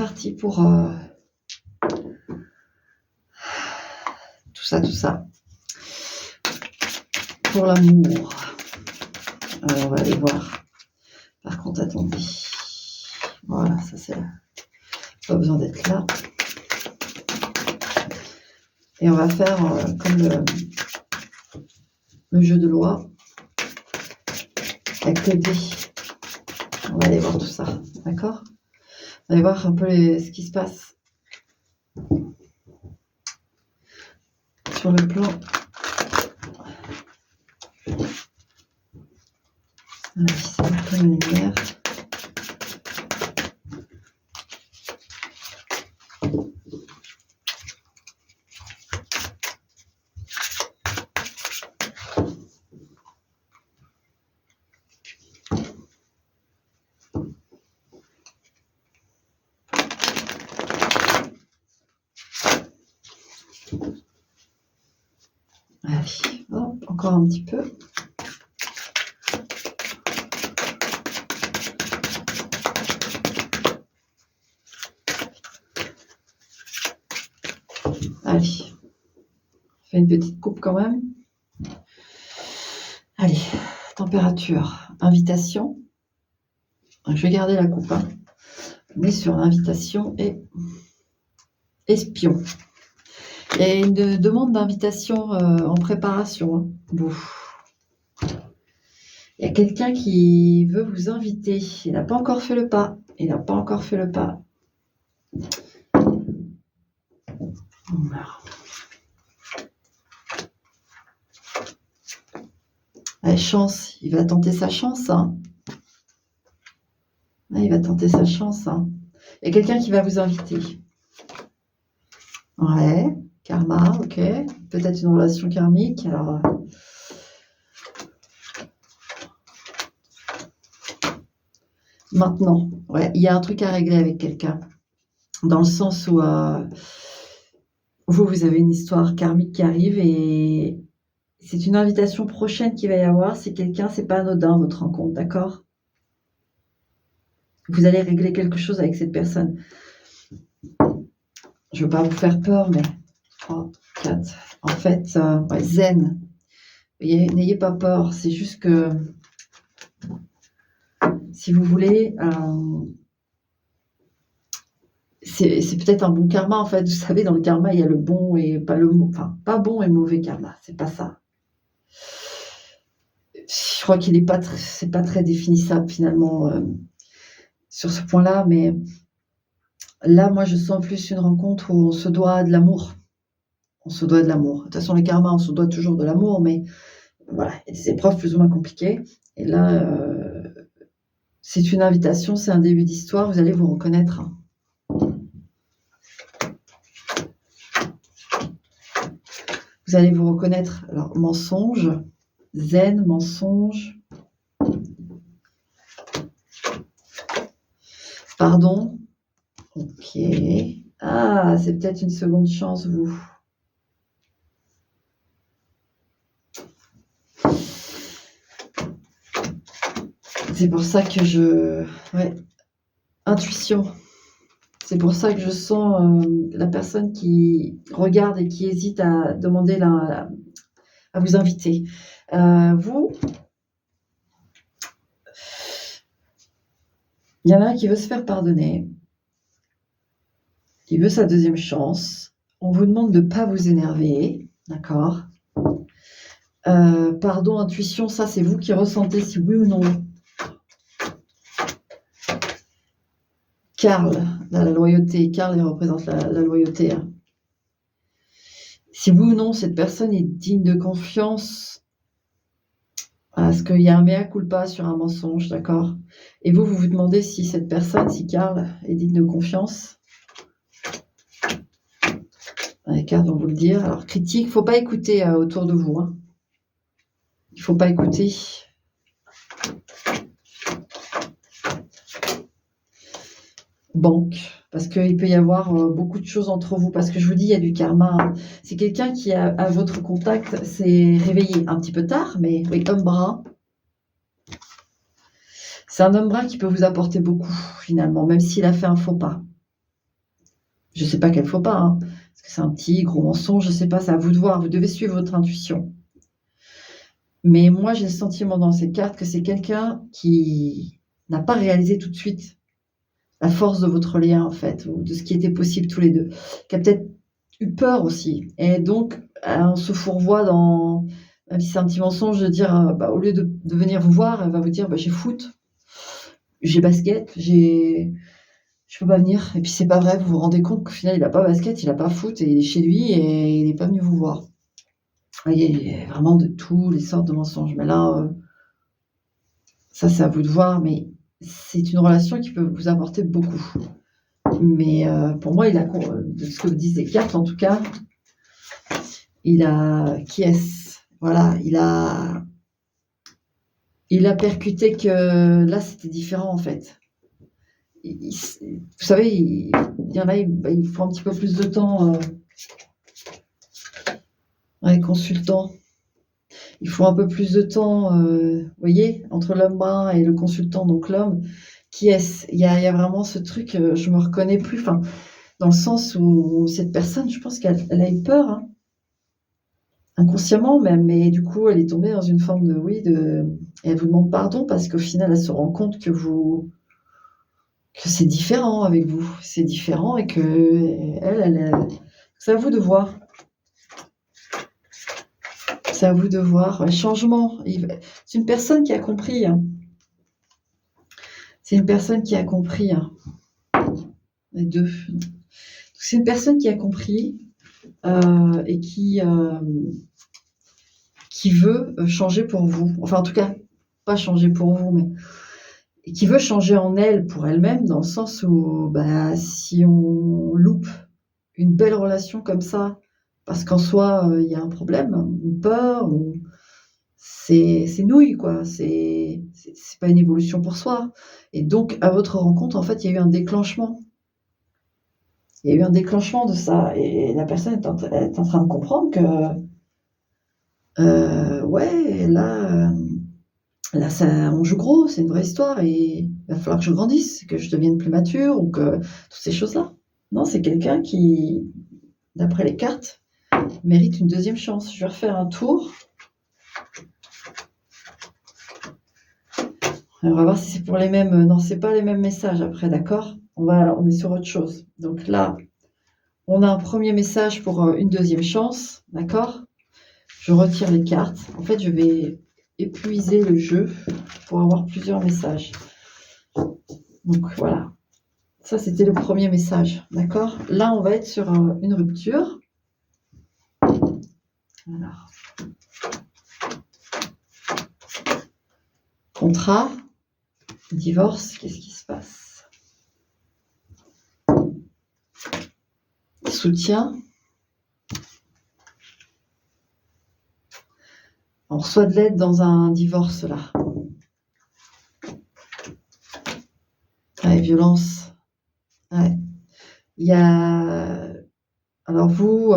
parti pour tout ça. Pour l'amour. Alors, on va aller voir. Par contre, attendez. Voilà, ça c'est là. Pas besoin d'être là. Et on va faire comme le jeu de loi. Avec le dé. On va aller voir tout ça. D'accord? On va aller voir un peu ce qui se passe sur le plan. Allez, c'est un peu une lumière. Allez, hop, encore un petit peu. Allez, on fait une petite coupe quand même. Allez, température, invitation. Je vais garder la coupe. Hein. On est sur l'invitation et espion. Il y a une demande d'invitation en préparation. Hein. Bon. Il y a quelqu'un qui veut vous inviter. Il n'a pas encore fait le pas. Allez, chance. Il va tenter sa chance. Hein. Il va tenter sa chance. Hein. Il y a quelqu'un qui va vous inviter. Ouais. Karma, ok. Peut-être une relation karmique. Alors... Maintenant, ouais, il y a un truc à régler avec quelqu'un. Dans le sens où vous avez une histoire karmique qui arrive et c'est une invitation prochaine qu'il va y avoir. C'est quelqu'un, c'est pas anodin votre rencontre, d'accord? Vous allez régler quelque chose avec cette personne. Je veux pas vous faire peur, mais 3, 4. En fait, ouais, zen. N'ayez pas peur. C'est juste que si vous voulez, c'est peut-être un bon karma en fait. Vous savez, dans le karma, il y a le bon et pas le mauvais. Enfin, pas bon et mauvais karma. C'est pas ça. Je crois qu'il est pas c'est pas très définissable finalement sur ce point-là, mais là, moi, je sens plus une rencontre où on se doit de l'amour. On se doit de l'amour. De toute façon, les karmas, on se doit toujours de l'amour, mais voilà, il y a des épreuves plus ou moins compliquées. Et là, c'est une invitation, c'est un début d'histoire, vous allez vous reconnaître. Vous allez vous reconnaître. Alors, mensonge, zen, mensonge. Pardon. Ok. Ah, c'est peut-être une seconde chance, vous. C'est pour ça que ouais, intuition. C'est pour ça que je sens la personne qui regarde et qui hésite à demander à vous inviter. Vous, il y en a un qui veut se faire pardonner. Il veut sa deuxième chance. On vous demande de ne pas vous énerver. D'accord? Pardon, intuition, ça c'est vous qui ressentez si oui ou non. Karl, la loyauté. Karl, il représente la loyauté. Hein. Si oui ou non, cette personne est digne de confiance, parce qu'il y a un mea culpa sur un mensonge, d'accord? Et vous vous demandez si cette personne, si Karl, est digne de confiance. Les cartes vont vous le dire. Alors, critique, il ne faut pas écouter autour de vous. Hein. Il ne faut pas écouter. Banque, parce qu'il peut y avoir beaucoup de choses entre vous, parce que je vous dis, il y a du karma. Hein. C'est quelqu'un qui, à votre contact, s'est réveillé un petit peu tard, mais oui, homme brun. C'est un homme brun qui peut vous apporter beaucoup, finalement, même s'il a fait un faux pas. Je ne sais pas quel faux pas, hein. Est-ce que c'est un petit gros mensonge? Je ne sais pas, c'est à vous de voir. Vous devez suivre votre intuition. Mais moi, j'ai le sentiment dans ces cartes que c'est quelqu'un qui n'a pas réalisé tout de suite la force de votre lien, en fait, ou de ce qui était possible tous les deux, qui a peut-être eu peur aussi. Et donc, on se fourvoie dans, même si c'est un petit mensonge, de dire, bah, au lieu de venir vous voir, elle va vous dire, bah, j'ai foot, j'ai basket, je peux pas venir. Et puis c'est pas vrai, vous vous rendez compte qu'au final, il a pas basket, il a pas foot, et il est chez lui et il n'est pas venu vous voir. Il y a vraiment de tous les sortes de mensonges. Mais là, ça, c'est à vous de voir, mais c'est une relation qui peut vous apporter beaucoup. Mais pour moi, de ce que vous disent les cartes, en tout cas, qui est-ce? Voilà, il a percuté que là, c'était différent, en fait. Vous savez, il y en a, il faut un petit peu plus de temps, les consultants. Il faut un peu plus de temps, vous voyez, entre l'homme brun et le consultant, donc l'homme. Qui est-ce? Il y a vraiment ce truc, je me reconnais plus, enfin, dans le sens où cette personne, je pense qu'elle a eu peur, hein, inconsciemment même, mais du coup, elle est tombée dans une forme de, oui, et elle vous demande pardon parce qu'au final, elle se rend compte que c'est différent avec vous, c'est différent et que c'est à vous de voir. C'est à vous de voir. Un changement. C'est une personne qui a compris, hein. C'est une personne qui a compris, hein. Les deux. C'est une personne qui a compris et qui veut changer pour vous. Enfin, en tout cas, pas changer pour vous, mais qui veut changer en elle pour elle-même, dans le sens où bah, si on loupe une belle relation comme ça, parce qu'en soi, il y a un problème, une peur, c'est nouille, quoi. C'est pas une évolution pour soi. Et donc, à votre rencontre, en fait, il y a eu un déclenchement. Il y a eu un déclenchement de ça. Et la personne est en train de comprendre que, ouais, là, ça, on joue gros, c'est une vraie histoire et il va falloir que je grandisse, que je devienne plus mature ou que toutes ces choses-là. Non, c'est quelqu'un qui, d'après les cartes, mérite une deuxième chance. Je vais refaire un tour. On va voir si c'est pour les mêmes. Non, c'est pas les mêmes messages après, d'accord? On est sur autre chose. Donc là, on a un premier message pour une deuxième chance, d'accord? Je retire les cartes. En fait, je vais épuiser le jeu pour avoir plusieurs messages. Donc voilà. Ça, c'était le premier message, d'accord? Là, on va être sur une rupture. Voilà. Contrat, divorce, qu'est-ce qui se passe? Soutien. On reçoit de l'aide dans un divorce, là. Ouais, violence. Ouais. Il y a... Alors vous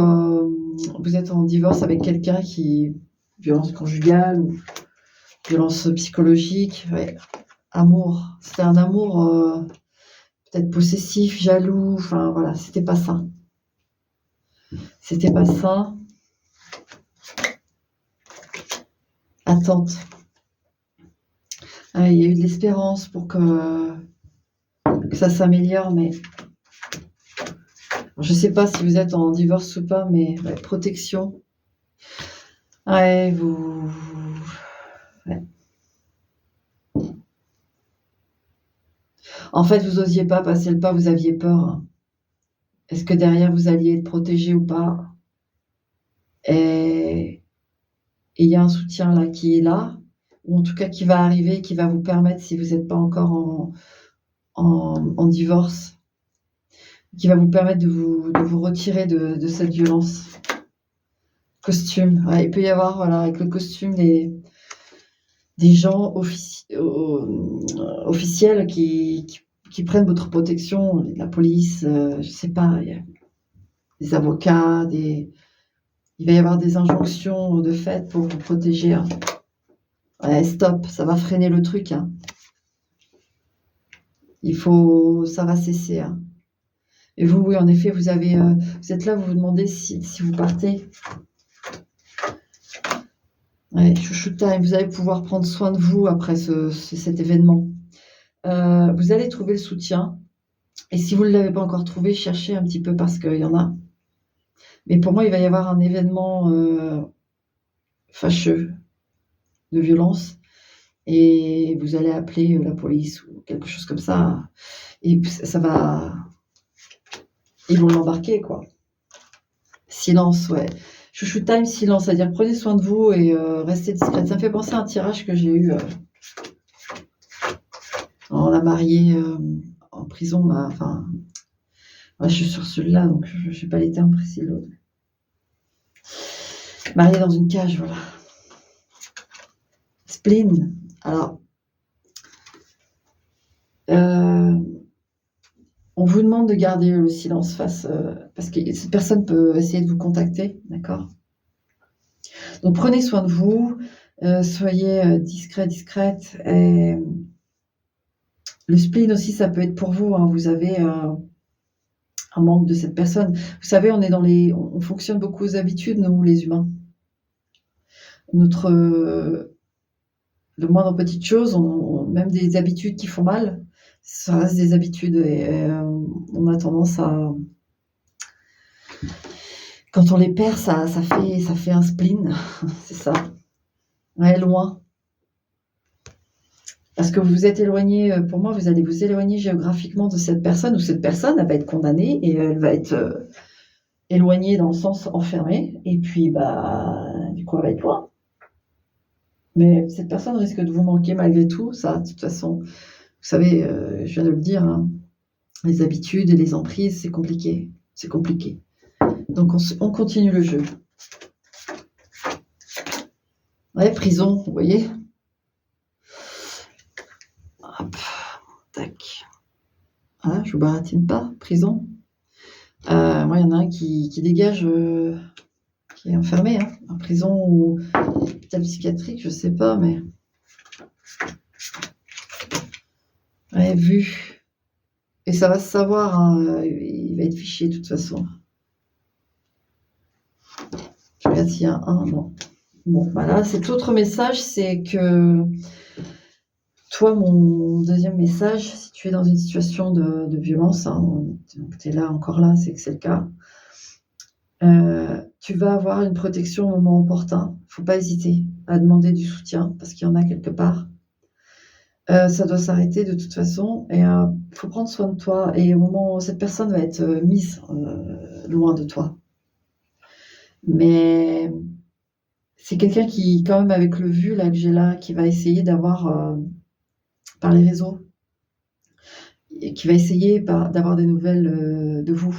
êtes en divorce avec quelqu'un qui... Violence conjugale ou violence psychologique. Ouais. Amour. C'était un amour peut-être possessif, jaloux. Enfin, voilà, c'était pas ça. C'était pas ça. Attente. Il y a eu de l'espérance pour que ça s'améliore, mais je ne sais pas si vous êtes en divorce ou pas, mais ouais, protection. Ouais, ouais. En fait, vous n'osiez pas passer le pas, vous aviez peur. Est-ce que derrière, vous alliez être protégé ou pas? Et il y a un soutien là qui est là, ou en tout cas qui va arriver, qui va vous permettre, si vous n'êtes pas encore en divorce, qui va vous permettre de vous retirer de cette violence. Costume. Ouais, il peut y avoir, voilà, avec le costume, des gens officiels qui prennent votre protection, la police, je sais pas, il y a des avocats, il va y avoir des injonctions de fait pour vous protéger, hein. Ouais, stop, ça va freiner le truc, hein. Ça va cesser, hein. Et vous, oui, en effet, vous êtes là, vous vous demandez si vous partez. Ouais, chouchou time, vous allez pouvoir prendre soin de vous après cet événement. Vous allez trouver le soutien. Et si vous ne l'avez pas encore trouvé, cherchez un petit peu parce qu'il y en a. Mais pour moi, il va y avoir un événement fâcheux, de violence, et vous allez appeler la police ou quelque chose comme ça. Et ça va. Ils vont l'embarquer, quoi. Silence, ouais. Chouchou time, silence, c'est-à-dire prenez soin de vous et restez discrète. Ça me fait penser à un tirage que j'ai eu. On l'a marié en prison, là. Enfin, ouais, je suis sur celui-là, donc je n'ai pas les termes précis de l'autre. Marié dans une cage, voilà. Spleen. Alors, on vous demande de garder le silence face, parce que cette personne peut essayer de vous contacter, d'accord? Donc prenez soin de vous, soyez discret, discrète. Et le spleen aussi, ça peut être pour vous, hein. Vous avez un manque de cette personne. Vous savez, on fonctionne beaucoup aux habitudes, nous, les humains. Le moindre petite chose, même des habitudes qui font mal, ça reste des habitudes et on a tendance à... Quand on les perd, ça fait un spleen, c'est ça. Ouais, loin. Parce que vous vous êtes éloigné, pour moi, vous allez vous éloigner géographiquement de cette personne, ou cette personne, elle va être condamnée et elle va être éloignée dans le sens enfermée, et puis, du coup, elle va être loin. Mais cette personne risque de vous manquer malgré tout, ça, de toute façon. Vous savez, je viens de le dire, hein, les habitudes et les emprises, c'est compliqué. C'est compliqué. Donc, on continue le jeu. Ouais, prison, vous voyez. Hop, tac. Voilà, je vous baratine pas, prison. Moi, il y en a un qui dégage, qui est enfermé, hein, en prison ou hôpital psychiatrique, je sais pas, mais... Ouais, vu. Et ça va se savoir, hein, il va être fiché de toute façon. Je regarde s'il y a un, non. Bon, voilà, cet autre message, c'est que toi, mon deuxième message, si tu es dans une situation de violence, hein, tu es là, encore là, c'est que c'est le cas, tu vas avoir une protection au moment opportun. Il ne faut pas hésiter à demander du soutien, parce qu'il y en a quelque part. Ça doit s'arrêter de toute façon, et il faut prendre soin de toi, et au moment où cette personne va être mise loin de toi. Mais c'est quelqu'un qui, quand même, avec le vu là, que j'ai là, qui va essayer d'avoir, par les réseaux, et qui va essayer d'avoir des nouvelles de vous.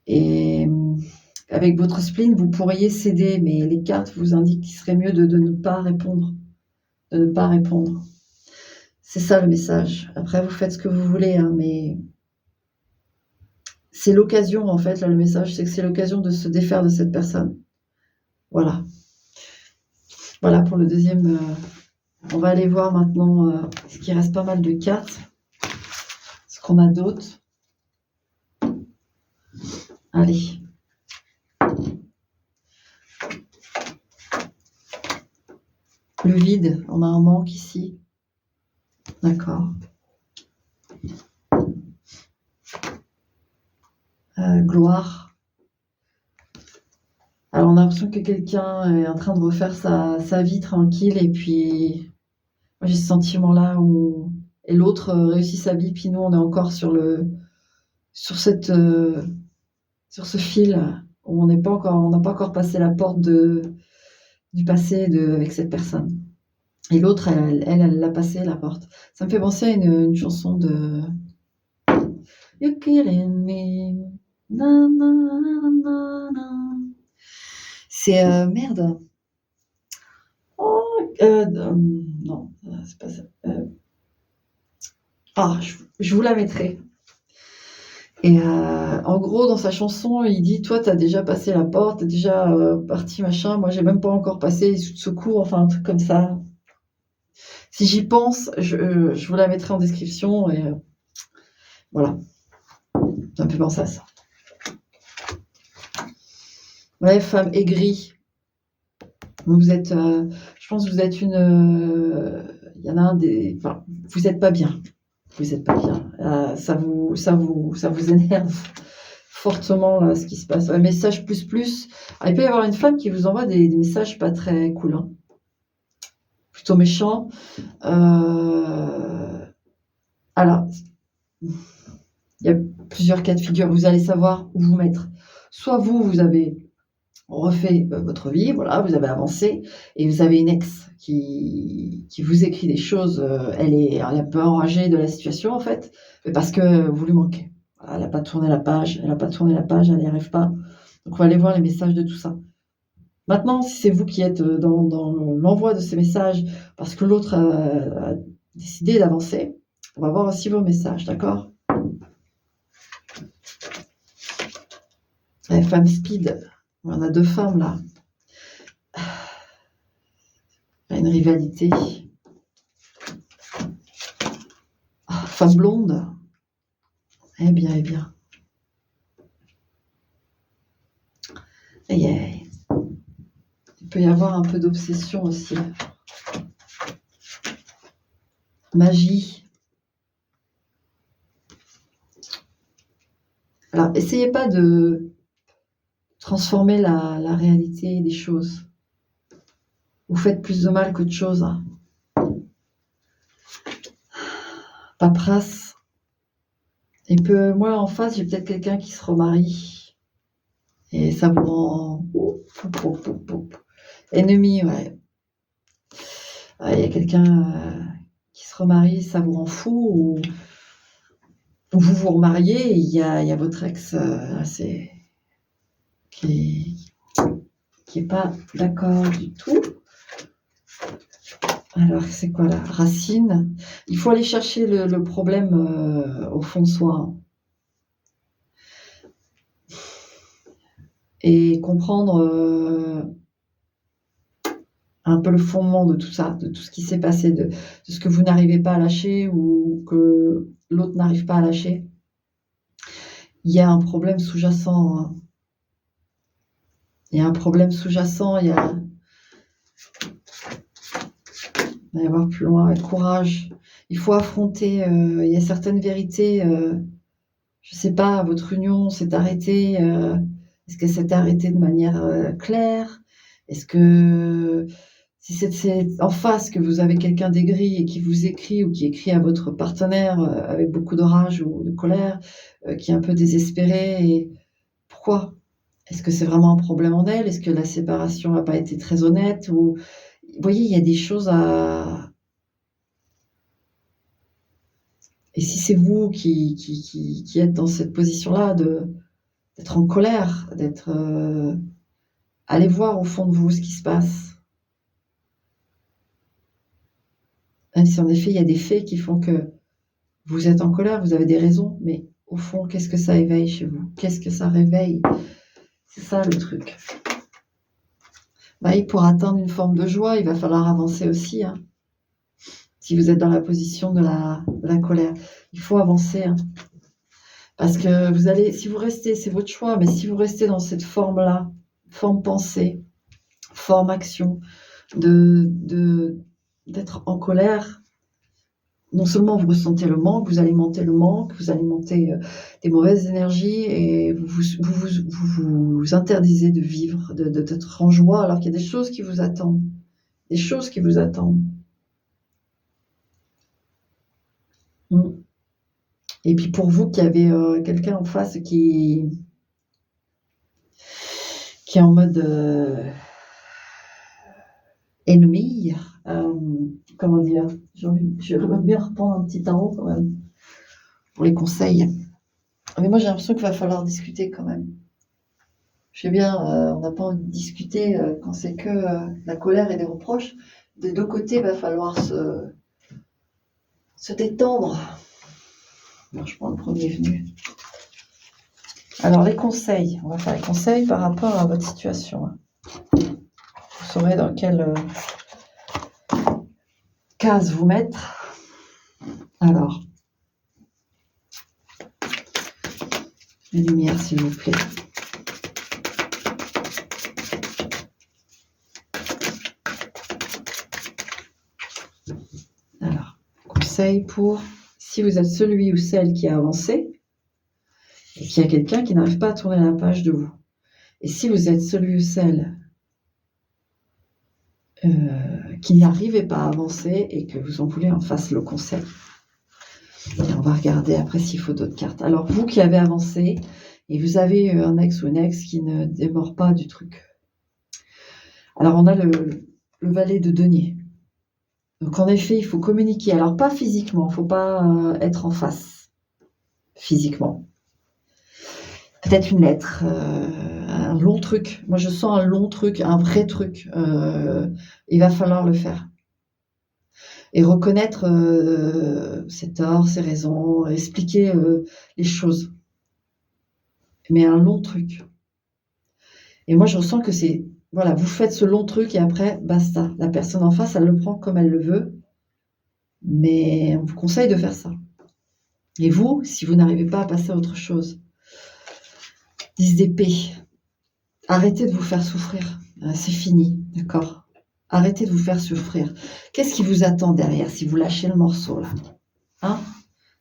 Et avec votre spleen, vous pourriez céder, mais les cartes vous indiquent qu'il serait mieux de ne pas répondre. De ne pas répondre. C'est ça le message. Après, vous faites ce que vous voulez, hein, mais c'est l'occasion, en fait, là, le message, c'est que c'est l'occasion de se défaire de cette personne. Voilà. Voilà pour le deuxième. On va aller voir maintenant, parce qu'il reste pas mal de cartes. Ce qu'on a d'autre. Allez. Le vide, on a un manque ici. D'accord. Gloire. Alors on a l'impression que quelqu'un est en train de refaire sa vie tranquille, et puis moi j'ai ce sentiment-là où et l'autre réussit sa vie, puis nous on est encore sur ce fil où on n'a pas encore passé la porte du passé avec cette personne. Et l'autre, elle l'a passé, la porte. Ça me fait penser à une chanson de You're killing me. Na, na, na, na, na. C'est merde. Oh, non, c'est pas ça. Je vous la mettrai. Et en gros, dans sa chanson, il dit toi, t'as déjà passé la porte, t'es déjà parti, machin. Moi, j'ai même pas encore passé les sous de secours, enfin un truc comme ça. Si j'y pense, je vous la mettrai en description. Et Voilà, ça me fait penser à ça. Ouais, femme aigrie. Vous êtes, je pense que vous êtes il y en a un des, enfin, vous n'êtes pas bien. Vous n'êtes pas bien. Ça vous énerve fortement là, ce qui se passe. Un message plus. Ah, il peut y avoir une femme qui vous envoie des messages pas très cool, hein. Plutôt méchants. Alors, il y a plusieurs cas de figure. Vous allez savoir où vous mettre. Soit vous avez refait votre vie, voilà, vous avez avancé, et vous avez une ex qui vous écrit des choses. Elle est un peu enragée de la situation en fait, mais parce que vous lui manquez. Voilà, elle n'a pas tourné la page, elle n'y arrive pas. Donc on va aller voir les messages de tout ça. Maintenant, si c'est vous qui êtes dans l'envoi de ces messages, parce que l'autre a décidé d'avancer, on va voir aussi vos messages, d'accord? La femme speed, on a 2 femmes là. Il y a une rivalité. Ah, femme blonde. Eh bien. Aïe, aïe. Il peut y avoir un peu d'obsession aussi. Magie. Alors, essayez pas de transformer la réalité des choses. Vous faites plus de mal que de choses, hein. Paperasse. Et peu, moi, en face, j'ai peut-être quelqu'un qui se remarie. Et ça vous rend... Ennemi, ouais. Il y a quelqu'un qui se remarie, ça vous rend fou, ou vous vous remariez, et il y a votre ex qui est pas d'accord du tout. Alors, c'est quoi la racine? Il faut aller chercher le problème au fond de soi, hein, et comprendre un peu le fondement de tout ça, de tout ce qui s'est passé, de ce que vous n'arrivez pas à lâcher ou que l'autre n'arrive pas à lâcher. Il y a un problème sous-jacent, hein. Il y a un problème sous-jacent, il va y avoir plus loin, avec courage. Il faut affronter, il y a certaines vérités, je sais pas, votre union s'est arrêtée, est-ce qu'elle s'est arrêtée de manière claire? Est-ce que si c'est en face que vous avez quelqu'un d'aigri et qui vous écrit ou qui écrit à votre partenaire avec beaucoup de rage ou de colère, qui est un peu désespéré, et pourquoi? Est-ce que c'est vraiment un problème en elle? Est-ce que la séparation n'a pas été très honnête? Ou vous voyez, il y a des choses à... Et si c'est vous qui êtes dans cette position-là, d'être en colère, allez voir au fond de vous ce qui se passe. Même si en effet, il y a des faits qui font que vous êtes en colère, vous avez des raisons, mais au fond, qu'est-ce que ça éveille chez vous? Qu'est-ce que ça réveille? C'est ça le truc. Pour atteindre une forme de joie, il va falloir avancer aussi, hein. Si vous êtes dans la position de la colère, il faut avancer, hein. Parce que vous allez, si vous restez, c'est votre choix, mais si vous restez dans cette forme-là, forme pensée, forme action, d'être en colère, non seulement vous ressentez le manque, vous alimentez le manque, vous alimentez des mauvaises énergies, et vous interdisez de vivre, d'être en joie, alors qu'il y a des choses qui vous attendent. Des choses qui vous attendent. Et puis pour vous qui avez quelqu'un en face qui est en mode ennemi, comment dire, j'aimerais bien reprendre un petit tarot quand même pour les conseils. Mais moi j'ai l'impression qu'il va falloir discuter quand même. Je sais bien, on n'a pas envie de discuter quand c'est que la colère et des reproches. Des 2 côtés, il va falloir se détendre. Alors, je prends le premier venu. Alors les conseils, on va faire les conseils par rapport à votre situation. Vous saurez dans quelle case vous mettre. Alors, La lumière, s'il vous plaît. Alors, conseil pour si vous êtes celui ou celle qui a avancé et qu'il y a quelqu'un qui n'arrive pas à tourner la page de vous. Et si vous êtes celui ou celle qui n'arrivait pas à avancer et que vous en voulez en face le conseil. Et on va regarder après s'il faut d'autres cartes. Alors, vous qui avez avancé et vous avez un ex ou une ex qui ne démord pas du truc. Alors, on a le valet de denier. Donc, en effet, il faut communiquer. Alors, pas physiquement, il ne faut pas être en face physiquement. Peut-être une lettre, un long truc. Moi, je sens un long truc, un vrai truc. Il va falloir le faire. Et reconnaître ses torts, ses raisons, expliquer les choses. Mais un long truc. Et moi, je ressens que c'est... Voilà, vous faites ce long truc et après, basta. La personne en face, elle le prend comme elle le veut. Mais on vous conseille de faire ça. Et vous, si vous n'arrivez pas à passer à autre chose, 10 d'épée. Arrêtez de vous faire souffrir. C'est fini, d'accord ? Arrêtez de vous faire souffrir. Qu'est-ce qui vous attend derrière si vous lâchez le morceau, là ? Hein ?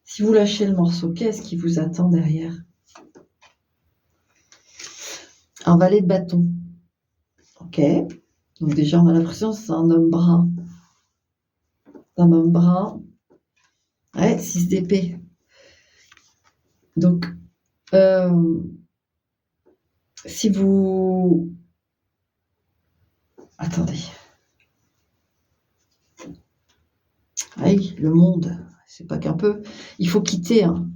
Si vous lâchez le morceau, qu'est-ce qui vous attend derrière ? Un valet de bâton. Ok. Donc déjà, on a l'impression que c'est un homme brun. Un homme brun. Ouais, 6 d'épée. Donc, si vous... Attendez. Oui, le monde, c'est pas qu'un peu. Il faut quitter. Hein.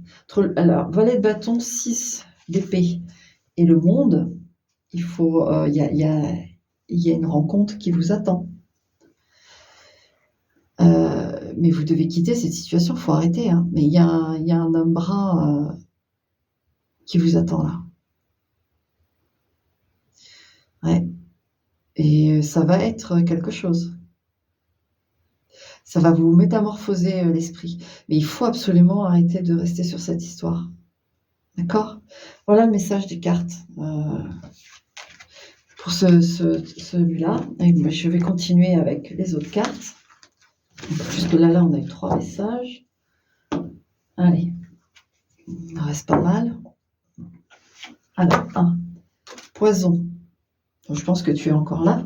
Alors, valet de bâton, 6 d'épée. Et le monde, il faut... Il y a une rencontre qui vous attend. Mais vous devez quitter cette situation, il faut arrêter. Hein. Mais il y a un homme brun qui vous attend là. Ouais. Et ça va être quelque chose. Ça va vous métamorphoser l'esprit. Mais il faut absolument arrêter de rester sur cette histoire. D'accord ? Voilà le message des cartes. Pour celui-là. Et je vais continuer avec les autres cartes. Jusque là, on a eu 3 messages. Allez. Il en reste pas mal. Alors, 1. Poison. Donc, je pense que tu es encore là.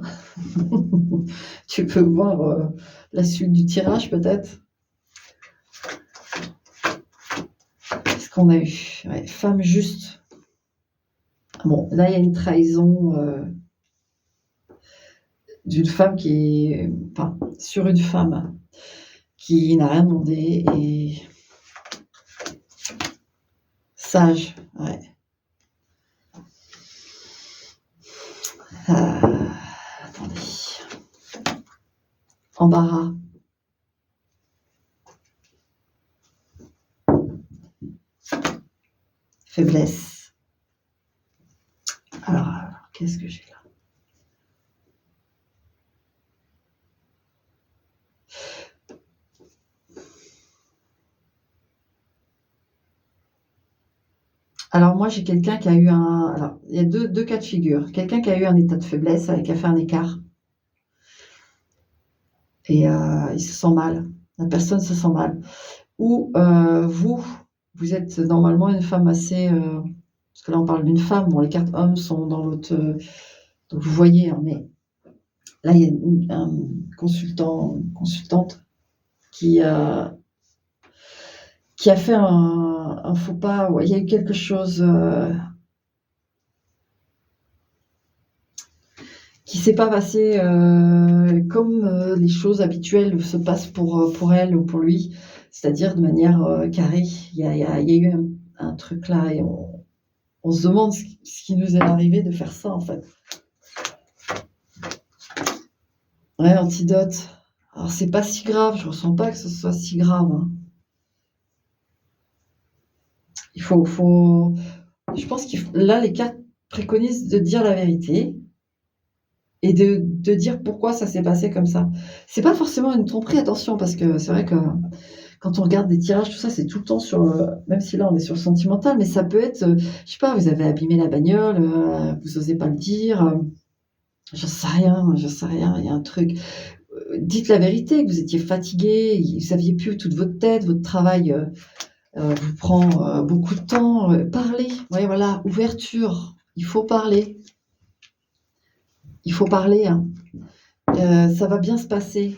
Tu peux voir la suite du tirage, peut-être. Qu'est-ce qu'on a eu ? Ouais, femme juste. Bon, là, il y a une trahison d'une femme qui est... Enfin, sur une femme qui n'a rien demandé et... Sage, ouais. Attendez. Embarras. Faiblesse. Alors, qu'est-ce que j'ai là ? Alors moi, j'ai quelqu'un qui a eu un... Alors, il y a deux cas de figure. Quelqu'un qui a eu un état de faiblesse, qui a fait un écart. Et il se sent mal. La personne se sent mal. Ou vous êtes normalement une femme assez... parce que là, on parle d'une femme. Bon, les cartes hommes sont dans l'autre... donc, vous voyez, hein, mais là, il y a un consultante qui a fait un faux pas. Il y a eu quelque chose qui s'est pas passé comme les choses habituelles se passent pour elle ou pour lui, c'est-à-dire de manière carrée. Il y a eu un truc là et on se demande ce qui nous est arrivé de faire ça en fait. Ouais, antidote. Alors c'est pas si grave, je ressens pas que ce soit si grave. Hein. Il faut... Je pense là, les cartes préconisent de dire la vérité et de dire pourquoi ça s'est passé comme ça. C'est pas forcément une tromperie, attention, parce que c'est vrai que quand on regarde des tirages, tout ça, c'est tout le temps sur, même si là, on est sur le sentimental, mais ça peut être, je sais pas, vous avez abîmé la bagnole, vous osez pas le dire, j'en sais rien, il y a un truc. Dites la vérité, que vous étiez fatigué, vous aviez plus toute votre tête, votre travail, vous prend, beaucoup de temps, parlez. Ouais, voilà, ouverture, il faut parler. Il faut parler, hein. Ça va bien se passer.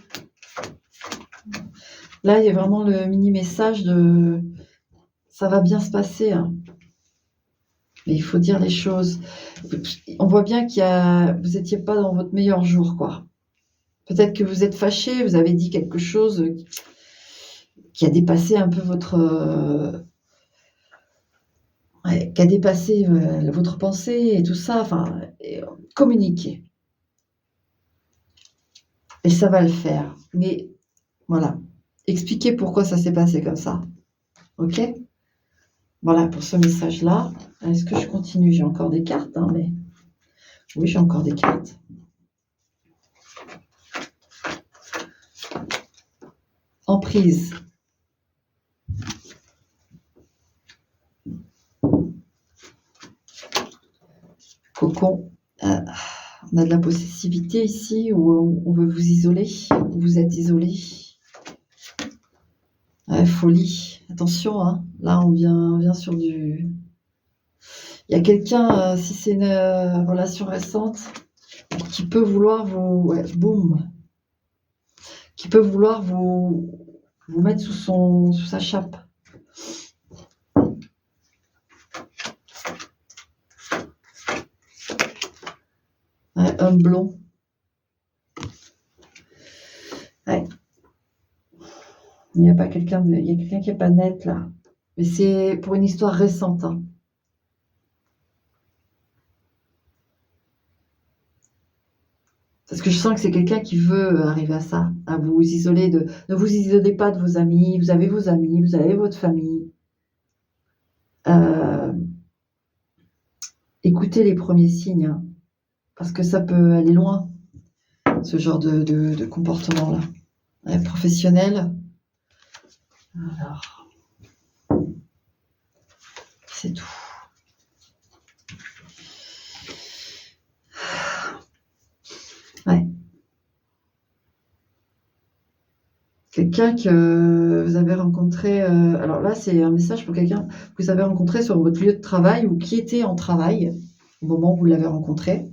Là, il y a vraiment le mini message de ça va bien se passer, hein. Mais il faut dire les choses. On voit bien vous n'étiez pas dans votre meilleur jour, quoi. Peut-être que vous êtes fâché, vous avez dit quelque chose qui a dépassé un peu ouais, qui a dépassé votre pensée et tout ça. Enfin, communiquer. Et ça va le faire. Mais voilà, expliquez pourquoi ça s'est passé comme ça. Ok? Voilà pour ce message-là. Est-ce que je continue? J'ai encore des cartes, hein, mais oui, j'ai encore des cartes. Emprise. Cocon. On a de la possessivité ici, où on veut vous isoler, vous êtes isolé. Ouais, folie. Attention, hein. Là, on vient sur du... Il y a quelqu'un, si c'est une relation récente, qui peut vouloir vous... Ouais, boum. Qui peut vouloir vous mettre sous sa chape. Ouais, homme blond. Ouais. Il y a quelqu'un qui n'est pas net là. Mais c'est pour une histoire récente, hein. Parce que je sens que c'est quelqu'un qui veut arriver à ça, à vous isoler de... Ne vous isolez pas de vos amis, vous avez votre famille. Écoutez les premiers signes, hein, parce que ça peut aller loin, ce genre de comportement-là. Ouais, professionnel. Alors, c'est tout. Ouais. Quelqu'un que vous avez rencontré, alors là, c'est un message pour quelqu'un que vous avez rencontré sur votre lieu de travail ou qui était en travail au moment où vous l'avez rencontré.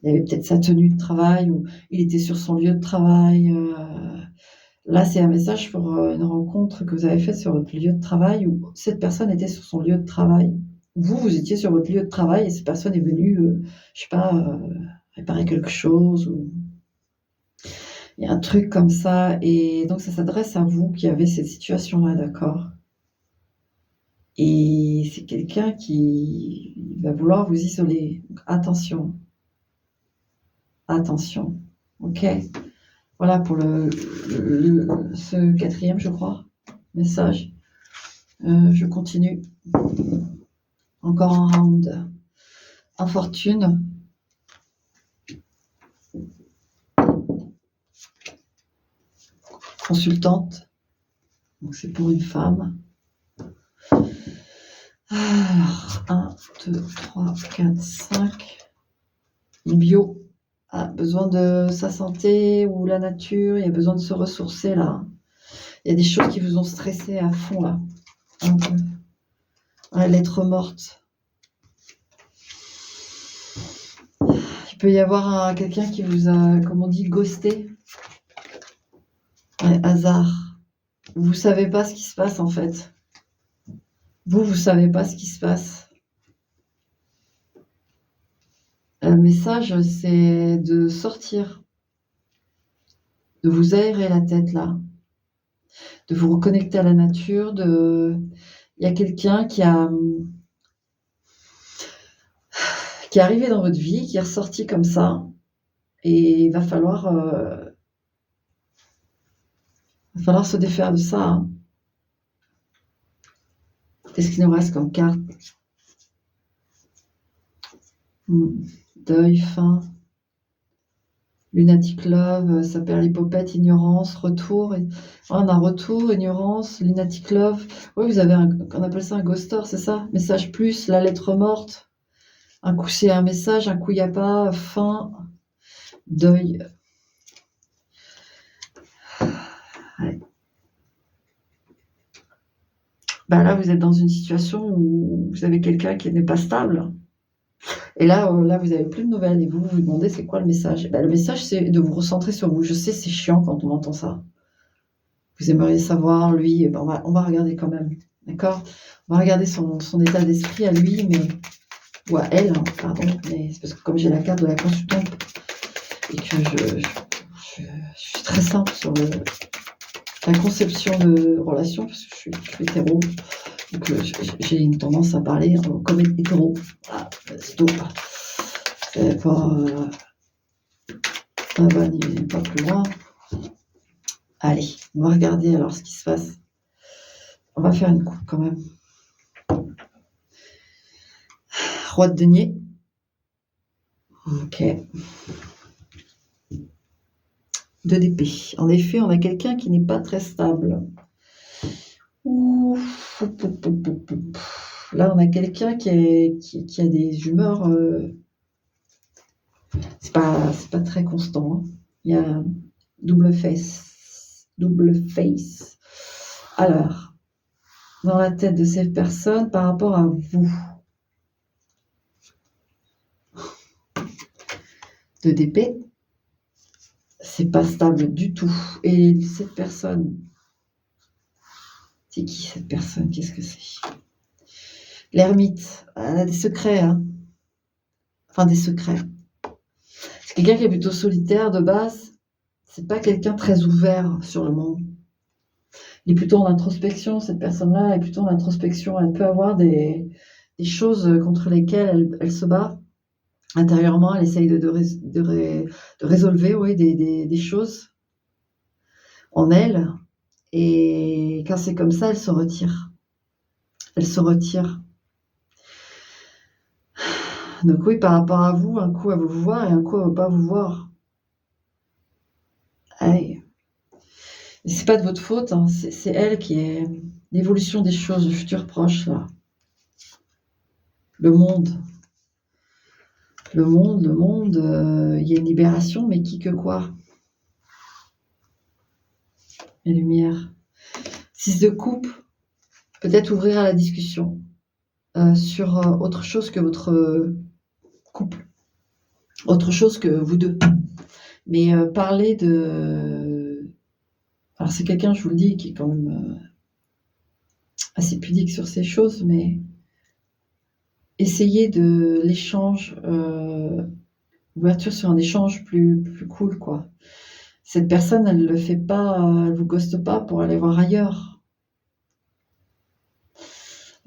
Il avait peut-être sa tenue de travail ou il était sur son lieu de travail. Là, c'est un message pour une rencontre que vous avez faite sur votre lieu de travail où cette personne était sur son lieu de travail. Vous étiez sur votre lieu de travail et cette personne est venue, je sais pas, réparer quelque chose ou il y a un truc comme ça. Et donc, ça s'adresse à vous qui avez cette situation-là, d'accord? Et c'est quelqu'un qui va vouloir vous isoler. Donc, attention, attention. Ok? Voilà pour ce quatrième, je crois, message. Je continue. Encore un round. Infortune. Consultante. Donc c'est pour une femme. Alors, 1, 2, 3, 4, 5. Bio. A besoin de sa santé ou la nature. Il y a besoin de se ressourcer là. Il y a des choses qui vous ont stressé à fond là. Un peu. Ouais, lettre morte. Il peut y avoir quelqu'un qui vous a, comme on dit, ghosté. Ouais, hasard. Vous savez pas ce qui se passe en fait. Vous savez pas ce qui se passe. Le message, c'est de sortir, de vous aérer la tête là, de vous reconnecter à la nature. Il y a quelqu'un qui est arrivé dans votre vie, qui est ressorti comme ça, et il va falloir se défaire de ça, hein. Qu'est-ce qu'il nous reste comme carte? Deuil, fin, Lunatic Love, ça perd l'hypopète, ignorance, retour. On a retour, ignorance, Lunatic Love. Oui, vous avez on appelle ça un ghoster, c'est ça? Message plus, la lettre morte. Un coup c'est un message, un coup il n'y a pas, fin, deuil. Ouais. Bah là, vous êtes dans une situation où vous avez quelqu'un qui n'est pas stable. Et là, vous n'avez plus de nouvelles et vous vous demandez c'est quoi le message. Le message, c'est de vous recentrer sur vous. Je sais, c'est chiant quand on entend ça. Vous aimeriez savoir, lui, on va regarder quand même. D'accord? On va regarder son état d'esprit à lui, ou à elle, hein, pardon. Mais c'est parce que comme j'ai la carte de la consultante et que je suis très simple sur la conception de relation, parce que je suis hétéro. Donc j'ai une tendance à parler comme hétéro. Voilà, c'est tout. C'est pas ni pas plus loin. Allez, on va regarder alors ce qui se passe. On va faire une coupe quand même. Roi de denier. Ok. 2 d'épée. En effet, on a quelqu'un qui n'est pas très stable. Là, on a quelqu'un qui a des humeurs. C'est pas très constant. Hein. Il y a double face. Alors, dans la tête de cette personne par rapport à vous. 2 d'épée. C'est pas stable du tout. Et cette personne, c'est qui cette personne? Qu'est-ce que c'est? L'ermite, elle a des secrets, hein. Enfin, des secrets. C'est quelqu'un qui est plutôt solitaire de base. C'est pas quelqu'un très ouvert sur le monde. Il est plutôt en introspection, cette personne-là est plutôt en introspection. Elle peut avoir des choses contre lesquelles elle se bat. Intérieurement, elle essaye de résolver, oui, des choses en elle. Et quand c'est comme ça, elle se retire. Elle se retire. Donc oui, par rapport à vous, un coup elle veut vous voir et un coup elle ne veut pas vous voir. Aïe. Et c'est pas de votre faute, hein. C'est elle qui est l'évolution des choses, le futur proche, là. Le monde. Le monde, il y a une libération, mais qui que quoi? La lumière. 6 de coupe, peut-être ouvrir à la discussion sur autre chose que votre couple, autre chose que vous deux. Mais parler de... Alors c'est quelqu'un, je vous le dis, qui est quand même assez pudique sur ces choses, mais essayer de l'échange, ouverture sur un échange plus cool, quoi. Cette personne, elle le fait pas, elle vous ghoste pas pour aller voir ailleurs.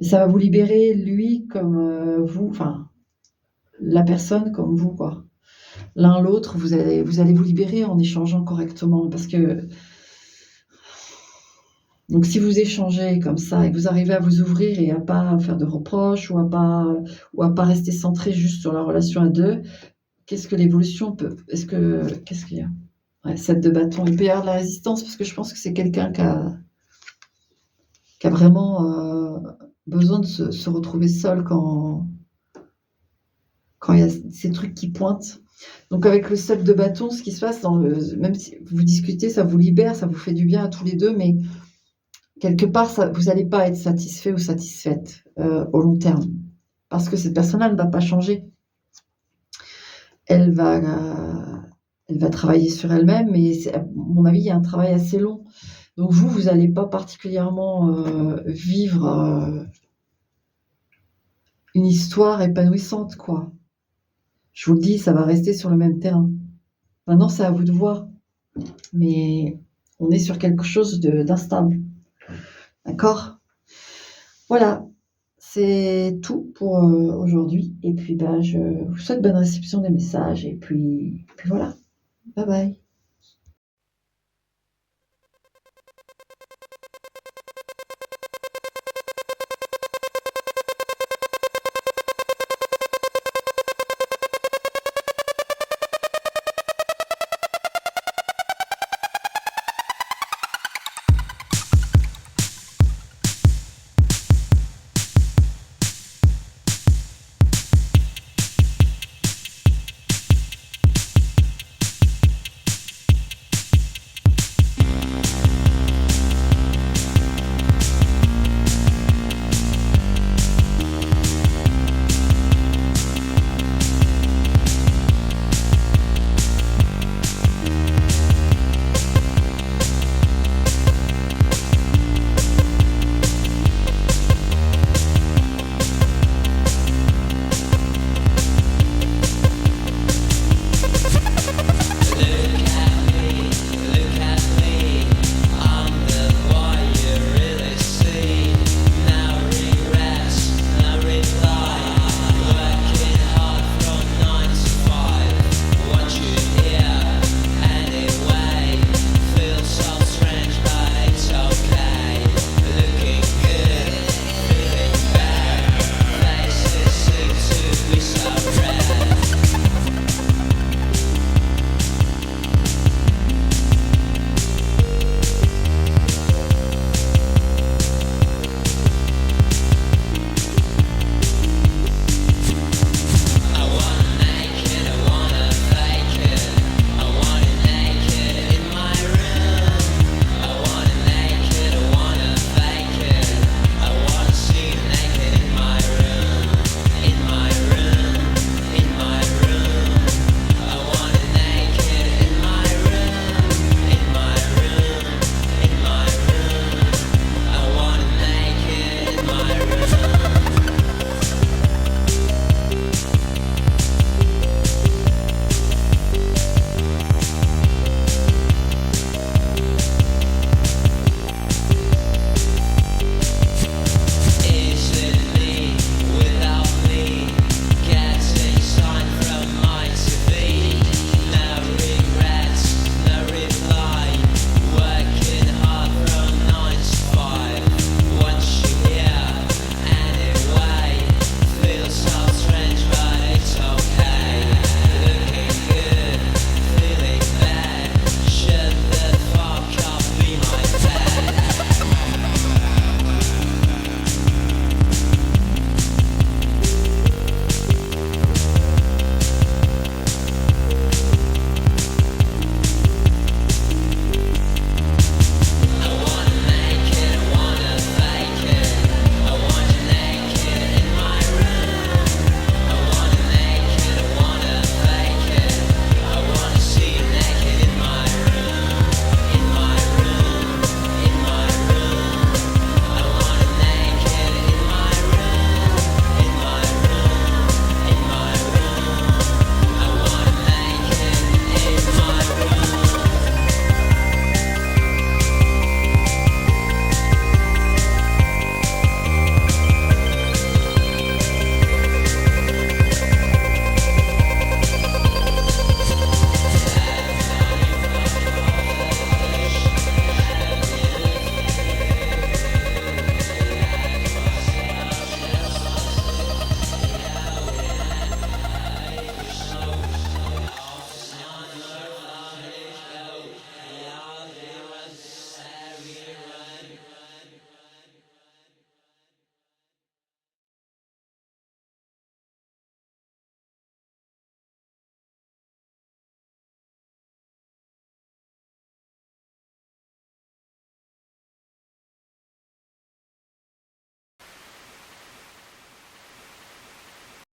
Ça va vous libérer, lui, comme vous, enfin, la personne comme vous, quoi. L'un l'autre, vous allez vous libérer en échangeant correctement, parce que donc si vous échangez comme ça et que vous arrivez à vous ouvrir et à pas faire de reproches ou à pas rester centré juste sur la relation à deux, qu'est-ce que l'évolution peut... Qu'est-ce qu'il y a? Ouais, 7 de bâton. Il peut y avoir de la résistance parce que je pense que c'est quelqu'un qui a vraiment besoin de se retrouver seul quand il y a ces trucs qui pointent. Donc avec le 7 de bâton, ce qui se passe, même si vous discutez, ça vous libère, ça vous fait du bien à tous les deux, mais quelque part, vous n'allez pas être satisfait ou satisfaite au long terme. Parce que cette personne-là ne va pas changer. Elle va travailler sur elle-même, mais à mon avis, il y a un travail assez long. Donc vous n'allez pas particulièrement vivre une histoire épanouissante, quoi. Je vous le dis, ça va rester sur le même terrain. Maintenant, c'est à vous de voir. Mais on est sur quelque chose d'instable. D'accord? Voilà. C'est tout pour aujourd'hui. Et puis, je vous souhaite bonne réception des messages. Et puis voilà. Bye bye.